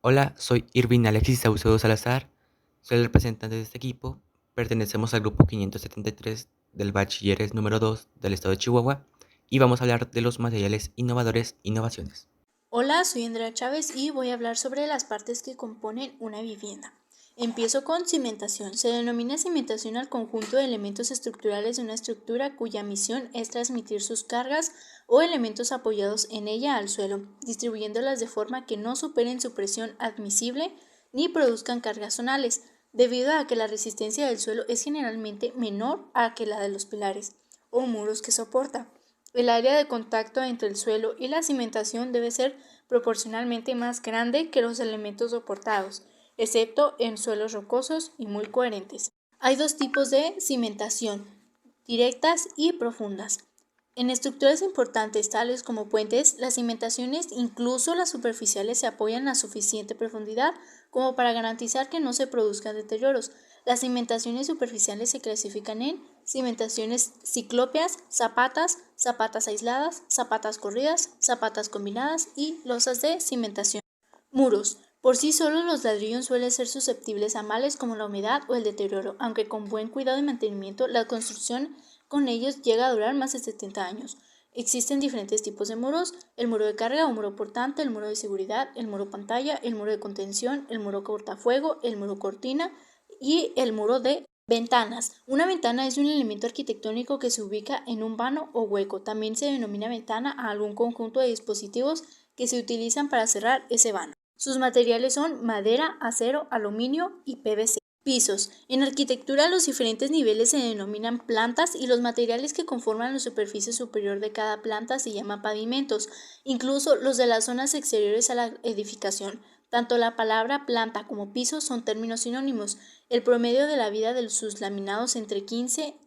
Hola, soy Irvin Alexis Saucedo Salazar, soy el representante de este equipo, pertenecemos al grupo 573 del Bachilleres número 2 del estado de Chihuahua y vamos a hablar de los materiales innovadores, innovaciones. Hola, soy Andrea Chávez y voy a hablar sobre las partes que componen una vivienda. Empiezo con cimentación. Se denomina cimentación al conjunto de elementos estructurales de una estructura cuya misión es transmitir sus cargas o elementos apoyados en ella al suelo, distribuyéndolas de forma que no superen su presión admisible ni produzcan cargas zonales, debido a que la resistencia del suelo es generalmente menor a que la de los pilares o muros que soporta. El área de contacto entre el suelo y la cimentación debe ser proporcionalmente más grande que los elementos soportados, excepto en suelos rocosos y muy coherentes. Hay dos tipos de cimentación, directas y profundas. En estructuras importantes tales como puentes, las cimentaciones, incluso las superficiales, se apoyan a suficiente profundidad como para garantizar que no se produzcan deterioros. Las cimentaciones superficiales se clasifican en cimentaciones ciclópeas, zapatas, zapatas aisladas, zapatas corridas, zapatas combinadas y losas de cimentación. Muros. Por sí solos los ladrillos suelen ser susceptibles a males como la humedad o el deterioro, aunque con buen cuidado y mantenimiento la construcción con ellos llega a durar más de 70 años. Existen diferentes tipos de muros: el muro de carga o muro portante, el muro de seguridad, el muro pantalla, el muro de contención, el muro cortafuego, el muro cortina y el muro de ventanas. Una ventana es un elemento arquitectónico que se ubica en un vano o hueco. También se denomina ventana a algún conjunto de dispositivos que se utilizan para cerrar ese vano. Sus materiales son madera, acero, aluminio y PVC. Pisos. En arquitectura los diferentes niveles se denominan plantas y los materiales que conforman la superficie superior de cada planta se llaman pavimentos, incluso los de las zonas exteriores a la edificación. Tanto la palabra planta como piso son términos sinónimos. El promedio de la vida de sus laminados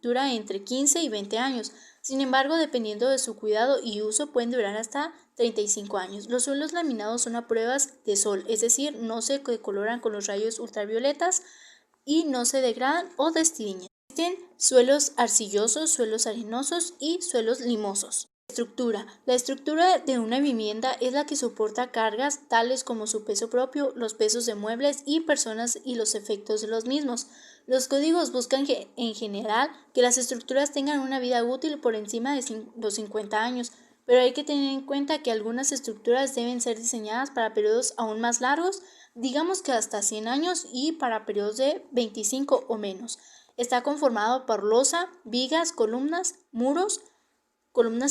dura entre 15 y 20 años. Sin embargo, dependiendo de su cuidado y uso, pueden durar hasta 35 años. Los suelos laminados son a pruebas de sol, es decir, no se decoloran con los rayos ultravioletas y no se degradan o destiñen. Existen suelos arcillosos, suelos arenosos y suelos limosos. Estructura. La estructura de una vivienda es la que soporta cargas tales como su peso propio, los pesos de muebles y personas y los efectos de los mismos. Los códigos buscan en general que las estructuras tengan una vida útil por encima de los 50 años, pero hay que tener en cuenta que algunas estructuras deben ser diseñadas para periodos aún más largos, digamos que hasta 100 años, y para periodos de 25 o menos. Está conformado por losa, vigas, columnas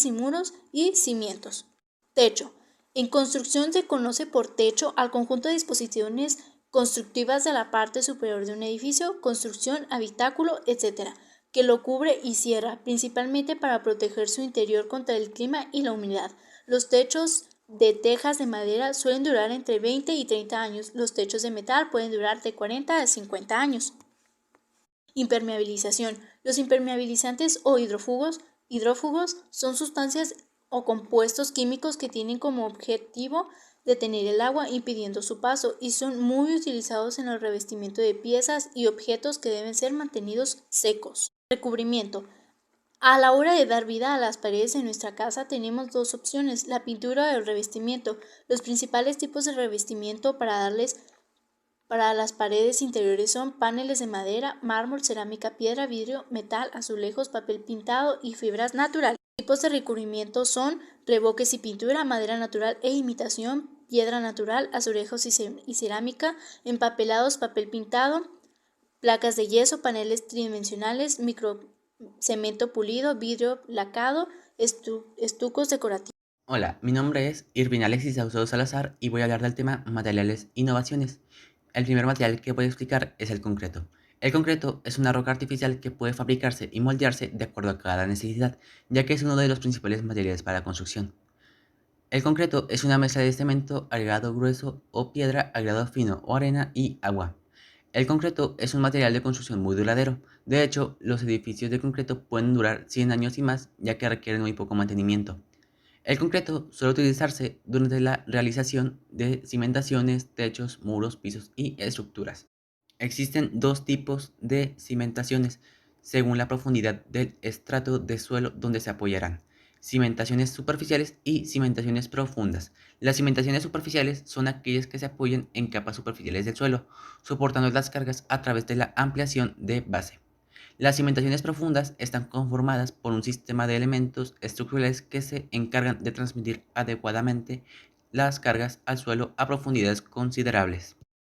y muros y cimientos. Techo. En construcción se conoce por techo al conjunto de disposiciones constructivas de la parte superior de un edificio, construcción, habitáculo, etc., que lo cubre y cierra, principalmente para proteger su interior contra el clima y la humedad. Los techos de tejas de madera suelen durar entre 20 y 30 años. Los techos de metal pueden durar de 40 a 50 años. Impermeabilización. Los impermeabilizantes o hidrófugos son sustancias o compuestos químicos que tienen como objetivo detener el agua impidiendo su paso y son muy utilizados en el revestimiento de piezas y objetos que deben ser mantenidos secos. Recubrimiento. A la hora de dar vida a las paredes de nuestra casa tenemos dos opciones: la pintura o el revestimiento. Los principales tipos de revestimiento para las paredes interiores son paneles de madera, mármol, cerámica, piedra, vidrio, metal, azulejos, papel pintado y fibras naturales. Los tipos de recubrimiento son revoques y pintura, madera natural e imitación, piedra natural, azulejos y cerámica, empapelados, papel pintado, placas de yeso, paneles tridimensionales, microcemento pulido, vidrio lacado, estucos decorativos. Hola, mi nombre es Irvin Alexis Saucedo Salazar y voy a hablar del tema materiales, innovaciones. El primer material que voy a explicar es el concreto. El concreto es una roca artificial que puede fabricarse y moldearse de acuerdo a cada necesidad, ya que es uno de los principales materiales para la construcción. El concreto es una mezcla de cemento agregado grueso o piedra agregado fino o arena y agua. El concreto es un material de construcción muy duradero. De hecho, los edificios de concreto pueden durar 100 años y más, ya que requieren muy poco mantenimiento. El concreto suele utilizarse durante la realización de cimentaciones, techos, muros, pisos y estructuras. Existen dos tipos de cimentaciones según la profundidad del estrato de suelo donde se apoyarán. cimentaciones superficiales y cimentaciones profundas. Las cimentaciones superficiales son aquellas que se apoyan en capas superficiales del suelo, soportando las cargas a través de la ampliación de base. Las cimentaciones profundas están conformadas por un sistema de elementos estructurales que se encargan de transmitir adecuadamente las cargas al suelo a profundidades considerables.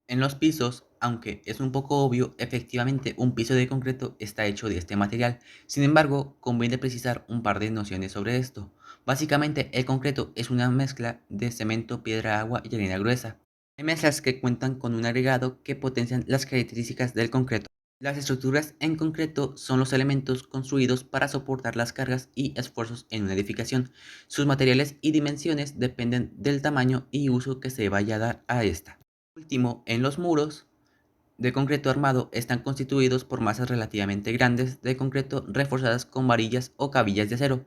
En los pisos, aunque es un poco obvio, efectivamente un piso de concreto está hecho de este material. Sin embargo, conviene precisar un par de nociones sobre esto. Básicamente, el concreto es una mezcla de cemento, piedra, agua y arena gruesa. Hay mezclas que cuentan con un agregado que potencian las características del concreto. Las estructuras en concreto son los elementos construidos para soportar las cargas y esfuerzos en una edificación. Sus materiales y dimensiones dependen del tamaño y uso que se vaya a dar a esta. Por último, en los muros de concreto armado están constituidos por masas relativamente grandes de concreto reforzadas con varillas o cabillas de acero.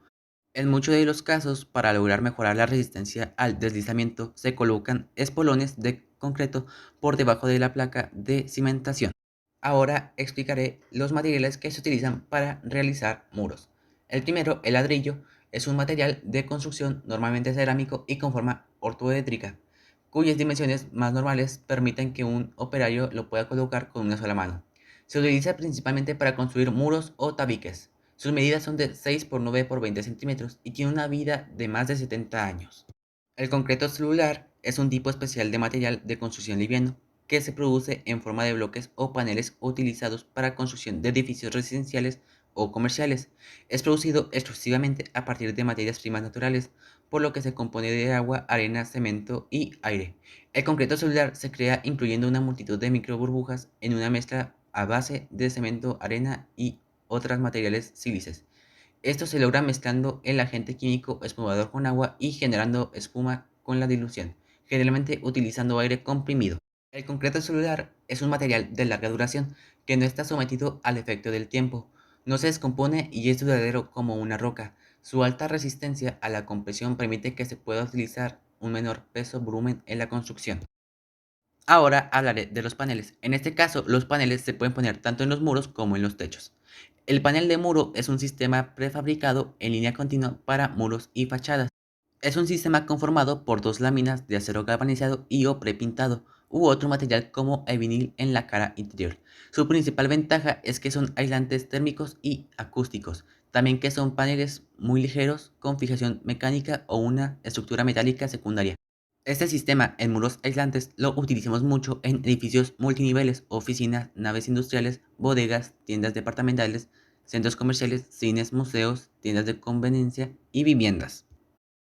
En muchos de los casos, para lograr mejorar la resistencia al deslizamiento, se colocan espolones de concreto por debajo de la placa de cimentación. Ahora explicaré los materiales que se utilizan para realizar muros. El primero, el ladrillo, es un material de construcción normalmente cerámico y con forma ortoédrica, cuyas dimensiones más normales permiten que un operario lo pueda colocar con una sola mano. Se utiliza principalmente para construir muros o tabiques. Sus medidas son de 6 por 9 por 20 centímetros y tiene una vida de más de 70 años. El concreto celular es un tipo especial de material de construcción liviano que se produce en forma de bloques o paneles utilizados para construcción de edificios residenciales o comerciales. Es producido exclusivamente a partir de materias primas naturales, por lo que se compone de agua, arena, cemento y aire. El concreto celular se crea incluyendo una multitud de microburbujas en una mezcla a base de cemento, arena y otros materiales sílices. Esto se logra mezclando el agente químico espumador con agua y generando espuma con la dilución, generalmente utilizando aire comprimido. El concreto celular es un material de larga duración que no está sometido al efecto del tiempo, no se descompone y es duradero como una roca. Su alta resistencia a la compresión permite que se pueda utilizar un menor peso-volumen en la construcción. Ahora hablaré de los paneles. En este caso, los paneles se pueden poner tanto en los muros como en los techos. El panel de muro es un sistema prefabricado en línea continua para muros y fachadas. Es un sistema conformado por dos láminas de acero galvanizado y o prepintado u otro material como el vinil en la cara interior. Su principal ventaja es que son aislantes térmicos y acústicos. También que son paneles muy ligeros con fijación mecánica o una estructura metálica secundaria. Este sistema en muros aislantes lo utilizamos mucho en edificios multiniveles, oficinas, naves industriales, bodegas, tiendas departamentales, centros comerciales, cines, museos, tiendas de conveniencia y viviendas.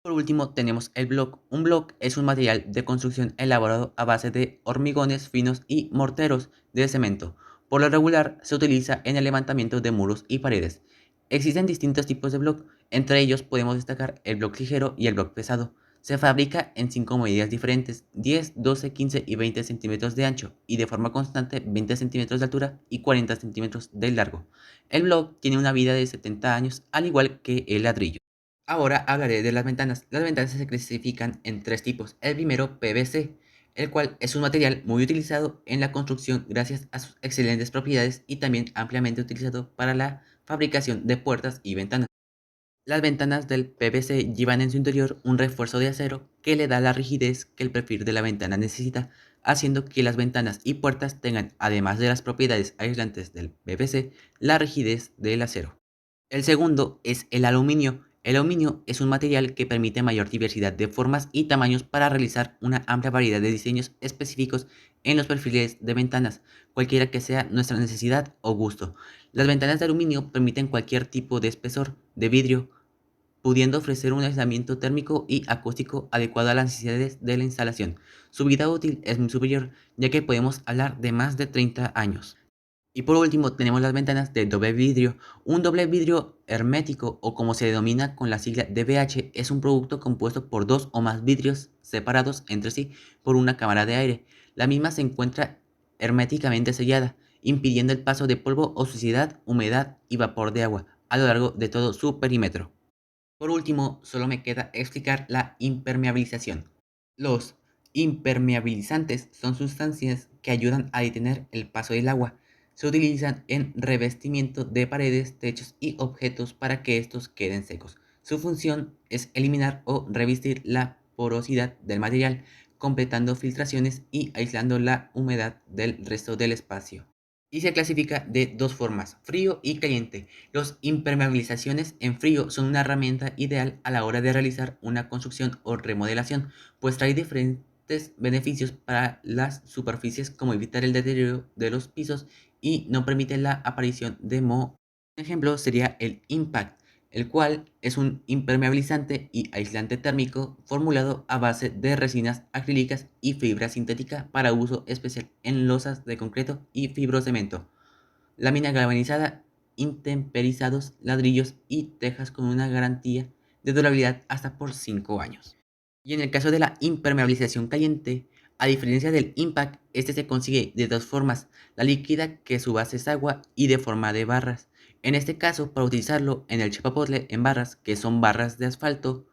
Por último, tenemos el block. Un block es un material de construcción elaborado a base de hormigones finos y morteros de cemento. Por lo regular, se utiliza en el levantamiento de muros y paredes. Existen distintos tipos de block, entre ellos podemos destacar el block ligero y el block pesado. Se fabrica en 5 medidas diferentes, 10, 12, 15 y 20 centímetros de ancho, y de forma constante 20 centímetros de altura y 40 centímetros de largo. El block tiene una vida de 70 años, al igual que el ladrillo. Ahora hablaré de las ventanas. Las ventanas se clasifican en tres tipos. El primero, PVC, el cual es un material muy utilizado en la construcción gracias a sus excelentes propiedades y también ampliamente utilizado para la fabricación de puertas y ventanas. Las ventanas del PVC llevan en su interior un refuerzo de acero que le da la rigidez que el perfil de la ventana necesita, haciendo que las ventanas y puertas tengan, además de las propiedades aislantes del PVC, la rigidez del acero. El segundo es el aluminio. El aluminio es un material que permite mayor diversidad de formas y tamaños para realizar una amplia variedad de diseños específicos en los perfiles de ventanas, cualquiera que sea nuestra necesidad o gusto. Las ventanas de aluminio permiten cualquier tipo de espesor de vidrio, pudiendo ofrecer un aislamiento térmico y acústico adecuado a las necesidades de la instalación. Su vida útil es muy superior, ya que podemos hablar de más de 30 años. Y por último tenemos las ventanas de doble vidrio. Un doble vidrio hermético, o como se denomina con la sigla DVH, es un producto compuesto por dos o más vidrios separados entre sí por una cámara de aire. La misma se encuentra herméticamente sellada, impidiendo el paso de polvo o suciedad, humedad y vapor de agua a lo largo de todo su perímetro. Por último, solo me queda explicar la impermeabilización. Los impermeabilizantes son sustancias que ayudan a detener el paso del agua. Se utilizan en revestimiento de paredes, techos y objetos para que estos queden secos. Su función es eliminar o revestir la porosidad del material, completando filtraciones y aislando la humedad del resto del espacio. Y se clasifica de dos formas, frío y caliente. Los impermeabilizaciones en frío son una herramienta ideal a la hora de realizar una construcción o remodelación, pues trae diferentes beneficios para las superficies como evitar el deterioro de los pisos y no permite la aparición de moho. Un ejemplo sería el Impact, el cual es un impermeabilizante y aislante térmico formulado a base de resinas acrílicas y fibra sintética para uso especial en losas de concreto y fibrocemento, lámina galvanizada, intemperizados, ladrillos y tejas con una garantía de durabilidad hasta por 5 años. Y en el caso de la impermeabilización caliente, a diferencia del impact, este se consigue de dos formas, la líquida, que su base es agua, y de forma de barras. En este caso, para utilizarlo en el chapapotle en barras, que son barras de asfalto,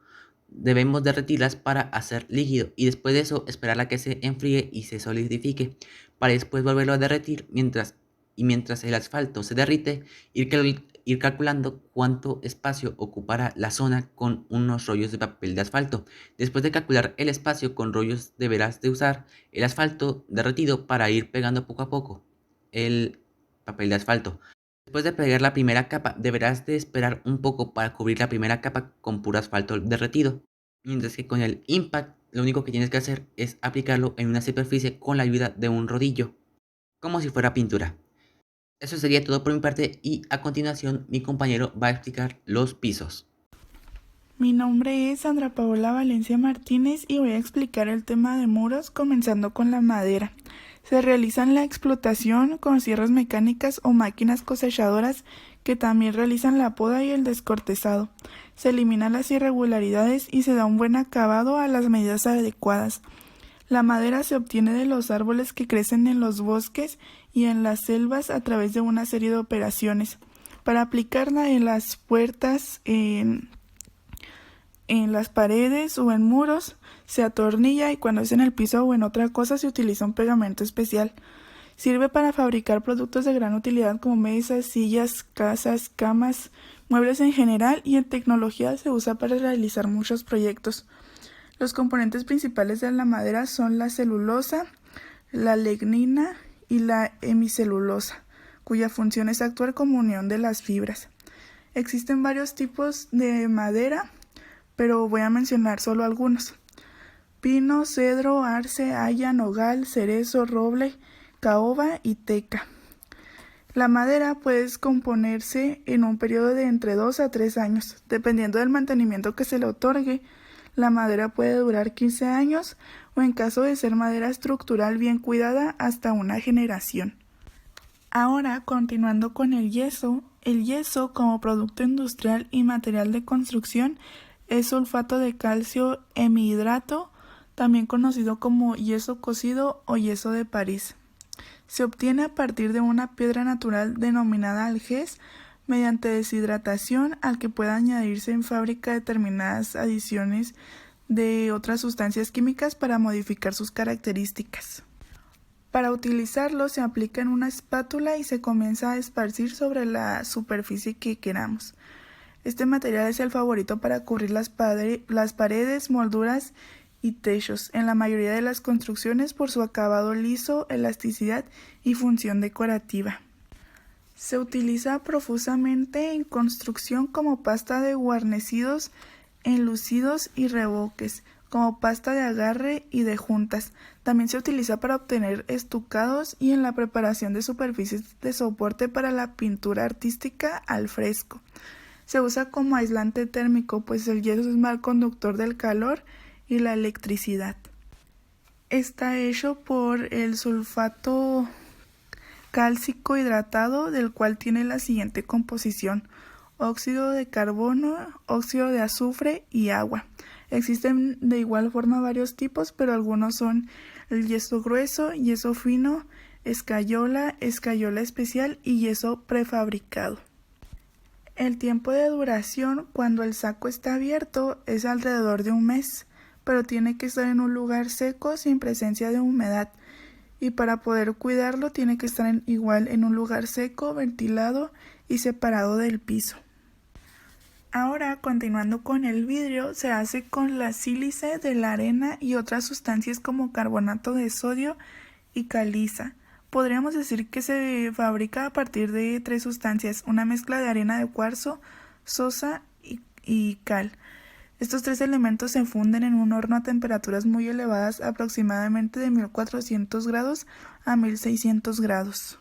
debemos derretirlas para hacer líquido y después de eso esperar a que se enfríe y se solidifique, para después volverlo a derretir mientras el asfalto se derrite, ir calculando cuánto espacio ocupará la zona con unos rollos de papel de asfalto. Después de calcular el espacio con rollos, deberás de usar el asfalto derretido para ir pegando poco a poco el papel de asfalto. Después de pegar la primera capa, deberás de esperar un poco para cubrir la primera capa con puro asfalto derretido. Mientras que con el impact, lo único que tienes que hacer es aplicarlo en una superficie con la ayuda de un rodillo, como si fuera pintura. Eso sería todo por mi parte y a continuación mi compañero va a explicar los pisos. Mi nombre es Sandra Paola Valencia Martínez y voy a explicar el tema de muros comenzando con la madera. Se realizan la explotación con sierras mecánicas o máquinas cosechadoras que también realizan la poda y el descortezado. Se eliminan las irregularidades y se da un buen acabado a las medidas adecuadas. La madera se obtiene de los árboles que crecen en los bosques y en las selvas a través de una serie de operaciones. Para aplicarla en las puertas, en las paredes o en muros, se atornilla y cuando es en el piso o en otra cosa se utiliza un pegamento especial. Sirve para fabricar productos de gran utilidad como mesas, sillas, casas, camas, muebles en general y en tecnología se usa para realizar muchos proyectos. Los componentes principales de la madera son la celulosa, la lignina y la hemicelulosa, cuya función es actuar como unión de las fibras. Existen varios tipos de madera, pero voy a mencionar solo algunos: pino, cedro, arce, haya, nogal, cerezo, roble, caoba y teca. La madera puede componerse en un periodo de entre 2 a 3 años. Dependiendo del mantenimiento que se le otorgue, la madera puede durar 15 años o, en caso de ser madera estructural bien cuidada, hasta una generación. Ahora, continuando con el yeso como producto industrial y material de construcción es sulfato de calcio hemihidrato, también conocido como yeso cocido o yeso de París. Se obtiene a partir de una piedra natural denominada algés mediante deshidratación, al que puede añadirse en fábrica determinadas adiciones de otras sustancias químicas para modificar sus características. Para utilizarlo se aplica en una espátula y se comienza a esparcir sobre la superficie que queramos. Este material es el favorito para cubrir las paredes, molduras y techos en la mayoría de las construcciones por su acabado liso, elasticidad y función decorativa. Se utiliza profusamente en construcción como pasta de guarnecidos, enlucidos y revoques, como pasta de agarre y de juntas. También se utiliza para obtener estucados y en la preparación de superficies de soporte para la pintura artística al fresco. Se usa como aislante térmico, pues el yeso es mal conductor del calor y la electricidad. Está hecho por el sulfato cálcico hidratado, del cual tiene la siguiente composición: óxido de carbono, óxido de azufre y agua. Existen de igual forma varios tipos, pero algunos son el yeso grueso, yeso fino, escayola, escayola especial y yeso prefabricado. El tiempo de duración cuando el saco está abierto es alrededor de un mes, pero tiene que estar en un lugar seco sin presencia de humedad, y para poder cuidarlo tiene que estar igual en un lugar seco, ventilado y separado del piso. Ahora, continuando con el vidrio, se hace con la sílice de la arena y otras sustancias como carbonato de sodio y caliza. Podríamos decir que se fabrica a partir de tres sustancias, una mezcla de arena de cuarzo, sosa y cal. Estos tres elementos se funden en un horno a temperaturas muy elevadas, aproximadamente de 1400 grados a 1600 grados.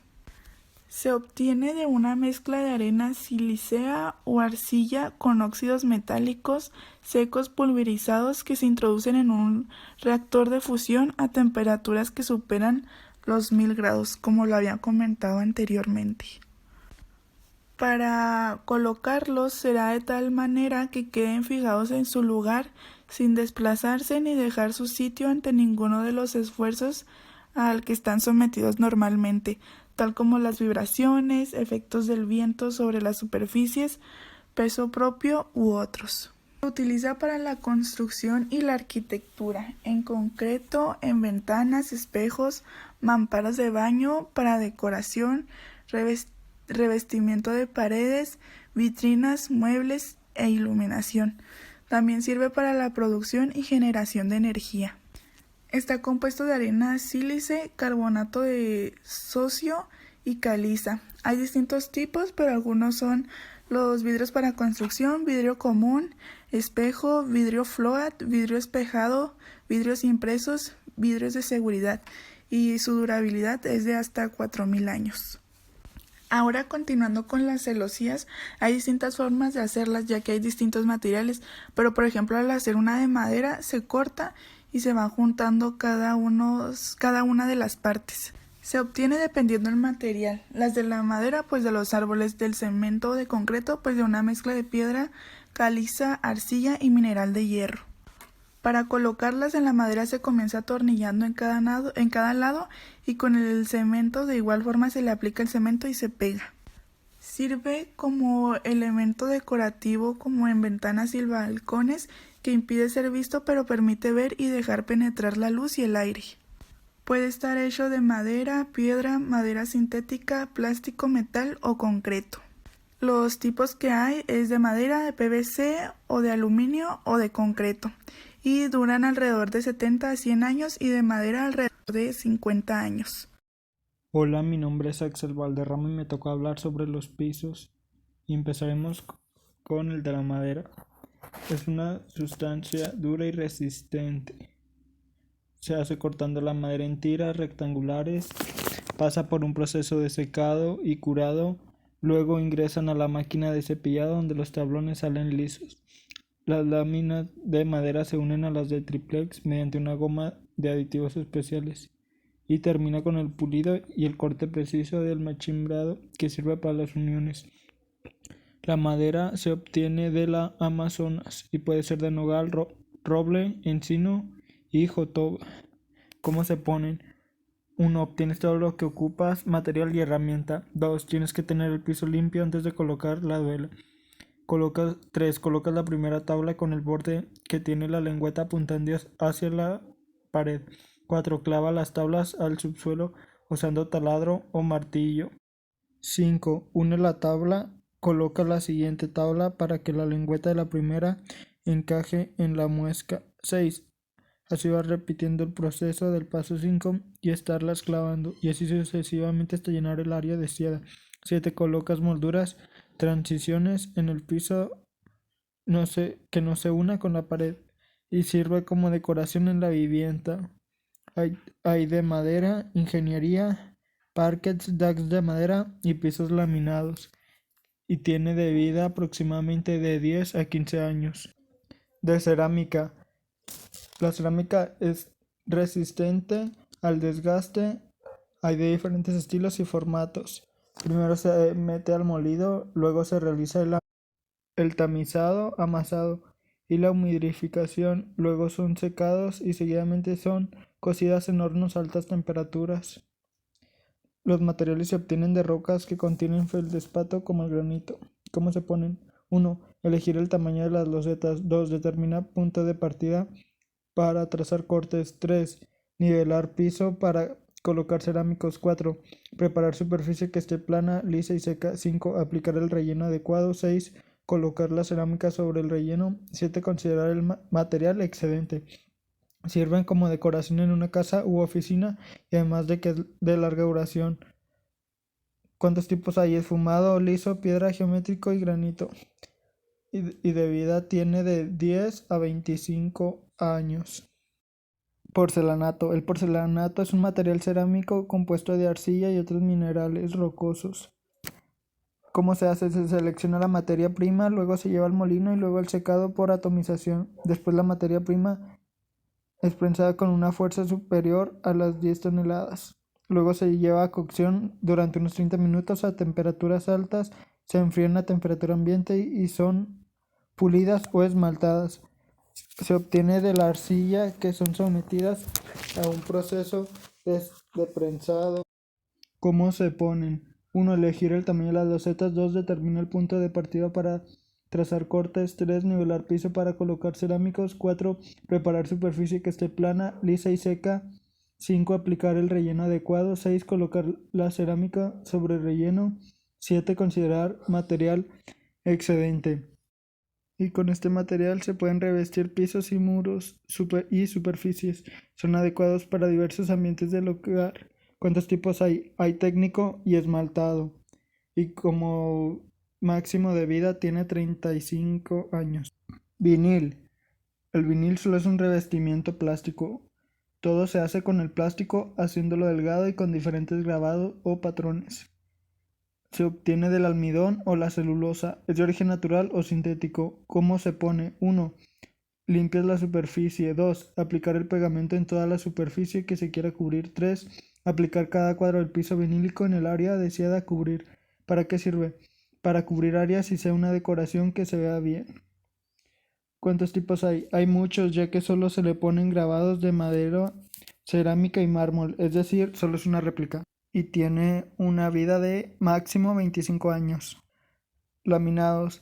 Se obtiene de una mezcla de arena silicea o arcilla con óxidos metálicos secos pulverizados que se introducen en un reactor de fusión a temperaturas que superan los 1000 grados, como lo había comentado anteriormente. Para colocarlos será de tal manera que queden fijados en su lugar sin desplazarse ni dejar su sitio ante ninguno de los esfuerzos al que están sometidos normalmente, tal como las vibraciones, efectos del viento sobre las superficies, peso propio u otros. Se utiliza para la construcción y la arquitectura, en concreto en ventanas, espejos, mamparas de baño, para decoración, revestimiento de paredes, vitrinas, muebles e iluminación. También sirve para la producción y generación de energía. Está compuesto de arena sílice, carbonato de sodio y caliza. Hay distintos tipos, pero algunos son los vidrios para construcción, vidrio común, espejo, vidrio float, vidrio espejado, vidrios impresos, vidrios de seguridad, y su durabilidad es de hasta 4000 años. Ahora, continuando con las celosías, hay distintas formas de hacerlas, ya que hay distintos materiales, pero por ejemplo al hacer una de madera se corta y se van juntando cada una de las partes. Se obtiene dependiendo del material. Las de la madera, pues de los árboles; del cemento o de concreto, pues de una mezcla de piedra, caliza, arcilla y mineral de hierro. Para colocarlas en la madera se comienza atornillando en cada lado y con el cemento de igual forma se le aplica el cemento y se pega. Sirve como elemento decorativo como en ventanas y balcones, que impide ser visto pero permite ver y dejar penetrar la luz y el aire. Puede estar hecho de madera, piedra, madera sintética, plástico, metal o concreto. Los tipos que hay es de madera, de PVC o de aluminio o de concreto, y duran alrededor de 70 a 100 años, y de madera alrededor de 50 años. Hola, mi nombre es Axel Valderrama y me tocó hablar sobre los pisos. Y empezaremos con el de la madera. Es una sustancia dura y resistente. Se hace cortando la madera en tiras rectangulares, pasa por un proceso de secado y curado, luego ingresan a la máquina de cepillado donde los tablones salen lisos. Las láminas de madera se unen a las de triplex mediante una goma de aditivos especiales y termina con el pulido y el corte preciso del machimbrado que sirve para las uniones. La madera se obtiene de la Amazonas y puede ser de nogal, roble, encino y jotoba. ¿Cómo se ponen? 1. Obtienes todo lo que ocupas, material y herramienta. 2. Tienes que tener el piso limpio antes de colocar la duela. 3. Colocas la primera tabla con el borde que tiene la lengüeta apuntando hacia la pared. 4. Clava las tablas al subsuelo usando taladro o martillo. 5. Une la tabla, coloca la siguiente tabla para que la lengüeta de la primera encaje en la muesca. 6. Así vas repitiendo el proceso del paso 5 y estarlas clavando, y así sucesivamente hasta llenar el área deseada. 7. Colocas molduras, transiciones en el piso que no se una con la pared y sirve como decoración en la vivienda. Hay de madera, ingeniería, parquets, decks de madera y pisos laminados, y tiene de vida aproximadamente de 10 a 15 años. De cerámica. La cerámica es resistente al desgaste. Hay de diferentes estilos y formatos. Primero se mete al molido, luego se realiza el tamizado, amasado y la humidificación, luego son secados y seguidamente son cocidas en hornos a altas temperaturas. Los materiales se obtienen de rocas que contienen feldespato como el granito. ¿Cómo se ponen? 1. Elegir el tamaño de las losetas. 2. Determinar punto de partida para trazar cortes. 3. Nivelar piso para colocar cerámicos. 4. Preparar superficie que esté plana, lisa y seca. 5. Aplicar el relleno adecuado. 6. colocar la cerámica sobre el relleno. 7. Considerar el material excedente. Sirven como decoración en una casa u oficina y además de que es de larga duración. ¿Cuántos tipos hay? Esfumado, liso, piedra, geométrico y granito. Y de vida tiene de 10 a 25 años. Porcelanato. El porcelanato es un material cerámico compuesto de arcilla y otros minerales rocosos. ¿Cómo se hace? Se selecciona la materia prima, luego se lleva al molino y luego al secado por atomización. Después la materia prima es prensada con una fuerza superior a las 10 toneladas. Luego se lleva a cocción durante unos 30 minutos a temperaturas altas, se enfrían a temperatura ambiente y son pulidas o esmaltadas. Se obtiene de la arcilla que son sometidas a un proceso de prensado. ¿Cómo se ponen? 1. Elegir el tamaño de las losetas. 2. Determinar el punto de partida para trazar cortes. 3. Nivelar piso para colocar cerámicos. 4. Preparar superficie que esté plana, lisa y seca. 5. Aplicar el relleno adecuado. 6. Colocar la cerámica sobre el relleno. 7. Considerar material excedente. Y con este material se pueden revestir pisos y muros y superficies. Son adecuados para diversos ambientes del hogar. ¿Cuántos tipos hay? Hay técnico y esmaltado. Y como máximo de vida tiene 35 años. Vinil. El vinil solo es un revestimiento plástico. Todo se hace con el plástico, haciéndolo delgado y con diferentes grabados o patrones. Se obtiene del almidón o la celulosa. Es de origen natural o sintético. ¿Cómo se pone? 1. Limpias la superficie. 2. Aplicar el pegamento en toda la superficie que se quiera cubrir. 3. Aplicar cada cuadro del piso vinílico en el área deseada cubrir. ¿Para qué sirve? Para cubrir áreas y sea una decoración que se vea bien. ¿Cuántos tipos hay? Hay muchos, ya que solo se le ponen grabados de madera, cerámica y mármol, es decir, solo es una réplica. Y tiene una vida de máximo 25 años. Laminados.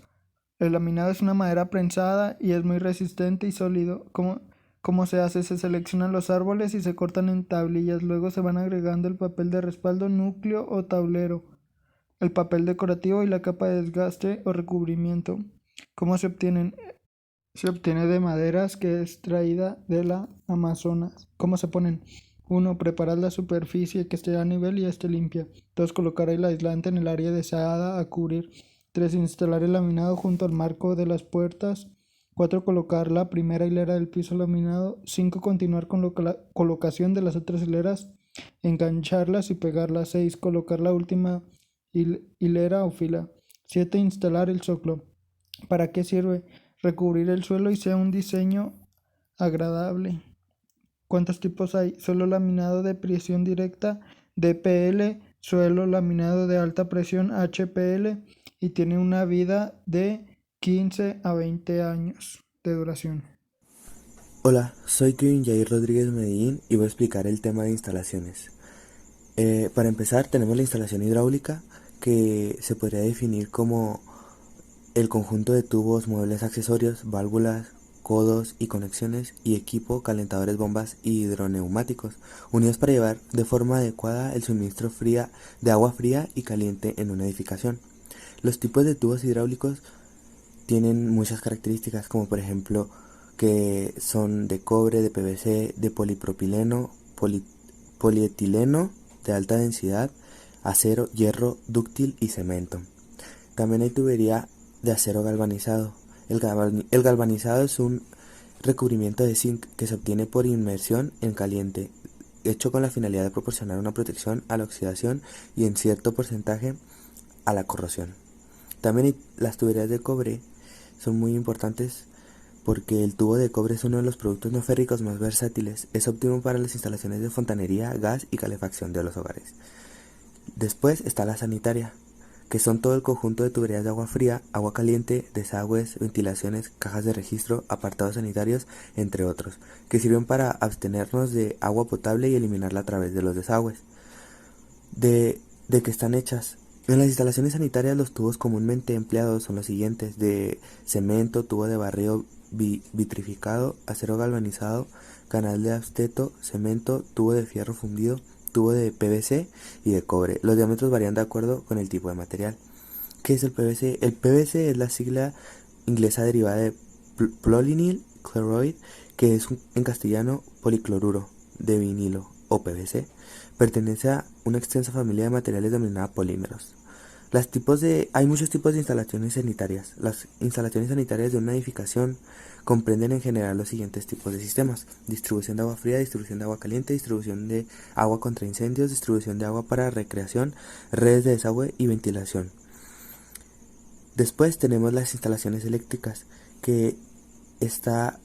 El laminado es una madera prensada y es muy resistente y sólido. ¿Cómo se hace? Se seleccionan los árboles y se cortan en tablillas. Luego se van agregando el papel de respaldo, núcleo o tablero, el papel decorativo y la capa de desgaste o recubrimiento. ¿Cómo se obtienen? Se obtiene de maderas que es traída de la Amazonas. ¿Cómo se ponen? 1. Preparar la superficie que esté a nivel y esté limpia. 2. Colocar el aislante en el área deseada a cubrir. 3. Instalar el laminado junto al marco de las puertas. 4. Colocar la primera hilera del piso laminado. 5. Continuar con la colocación de las otras hileras, engancharlas y pegarlas. 6. Colocar la última hilera o fila. 7. Instalar el zoclo. ¿Para qué sirve? Recubrir el suelo y sea un diseño agradable. ¿Cuántos tipos hay? Suelo laminado de presión directa, DPL, suelo laminado de alta presión, HPL, y tiene una vida de 15 a 20 años de duración. Hola, soy Kevin Jair Rodríguez Medellín y voy a explicar el tema de instalaciones. Para empezar, tenemos la instalación hidráulica, que se podría definir como el conjunto de tubos, muebles, accesorios, válvulas, codos y conexiones y equipo, calentadores, bombas y hidroneumáticos, unidos para llevar de forma adecuada el suministro de agua fría y caliente en una edificación. Los tipos de tubos hidráulicos tienen muchas características, como por ejemplo que son de cobre, de PVC, de polipropileno, polietileno de alta densidad, acero, hierro, dúctil y cemento. También hay tubería de acero galvanizado. El galvanizado es un recubrimiento de zinc que se obtiene por inmersión en caliente, hecho con la finalidad de proporcionar una protección a la oxidación y en cierto porcentaje a la corrosión. También las tuberías de cobre son muy importantes porque el tubo de cobre es uno de los productos no férricos más versátiles. Es óptimo para las instalaciones de fontanería, gas y calefacción de los hogares. Después está la sanitaria, que son todo el conjunto de tuberías de agua fría, agua caliente, desagües, ventilaciones, cajas de registro, apartados sanitarios, entre otros, que sirven para abstenernos de agua potable y eliminarla a través de los desagües. ¿De qué están hechas? En las instalaciones sanitarias los tubos comúnmente empleados son los siguientes: de cemento, tubo de barrido vitrificado, acero galvanizado, canal de acetato, cemento, tubo de fierro fundido, tubo de PVC y de cobre. Los diámetros varían de acuerdo con el tipo de material. ¿Qué es el PVC? El PVC es la sigla inglesa derivada de polyvinyl chloride, que es en castellano policloruro de vinilo o PVC. Pertenece a una extensa familia de materiales denominada polímeros. Hay muchos tipos de instalaciones sanitarias. Las instalaciones sanitarias de una edificación comprenden en general los siguientes tipos de sistemas: distribución de agua fría, distribución de agua caliente, distribución de agua contra incendios, distribución de agua para recreación, redes de desagüe y ventilación. Después tenemos las instalaciones eléctricas, que está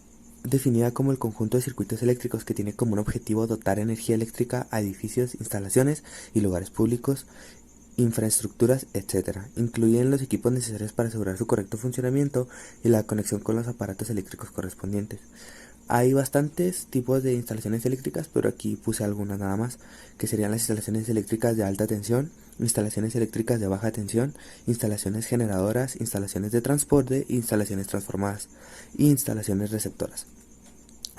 definida como el conjunto de circuitos eléctricos que tiene como un objetivo dotar energía eléctrica a edificios, instalaciones y lugares públicos, infraestructuras, etc. Incluyen los equipos necesarios para asegurar su correcto funcionamiento y la conexión con los aparatos eléctricos correspondientes. Hay bastantes tipos de instalaciones eléctricas, pero aquí puse algunas nada más, que serían las instalaciones eléctricas de alta tensión, instalaciones eléctricas de baja tensión, instalaciones generadoras, instalaciones de transporte, instalaciones transformadas e instalaciones receptoras.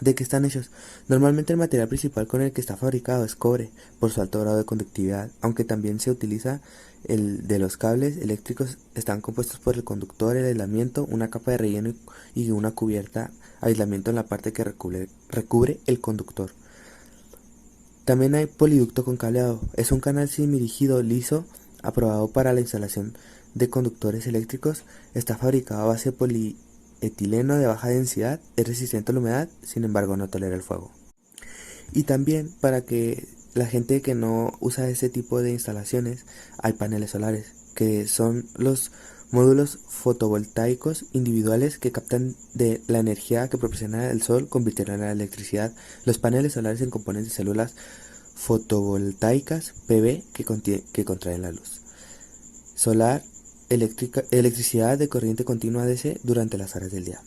¿De qué están hechos? Normalmente el material principal con el que está fabricado es cobre, por su alto grado de conductividad, aunque también se utiliza el de los cables eléctricos. Están compuestos por el conductor, el aislamiento, una capa de relleno y una cubierta aislamiento en la parte que recubre el conductor. También hay poliducto con cableado. Es un canal semidirigido liso aprobado para la instalación de conductores eléctricos. Está fabricado a base de polietileno de baja densidad, es resistente a la humedad, sin embargo no tolera el fuego. Y también, para que la gente que no usa ese tipo de instalaciones, hay paneles solares, que son los módulos fotovoltaicos individuales que captan de la energía que proporciona el sol, convirtiéndola en electricidad. Los paneles solares se componen de células fotovoltaicas PV que contraen la luz solar, electricidad de corriente continua DC durante las horas del día.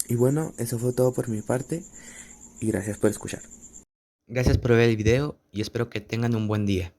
Y bueno, eso fue todo por mi parte y gracias por escuchar. Gracias por ver el video y espero que tengan un buen día.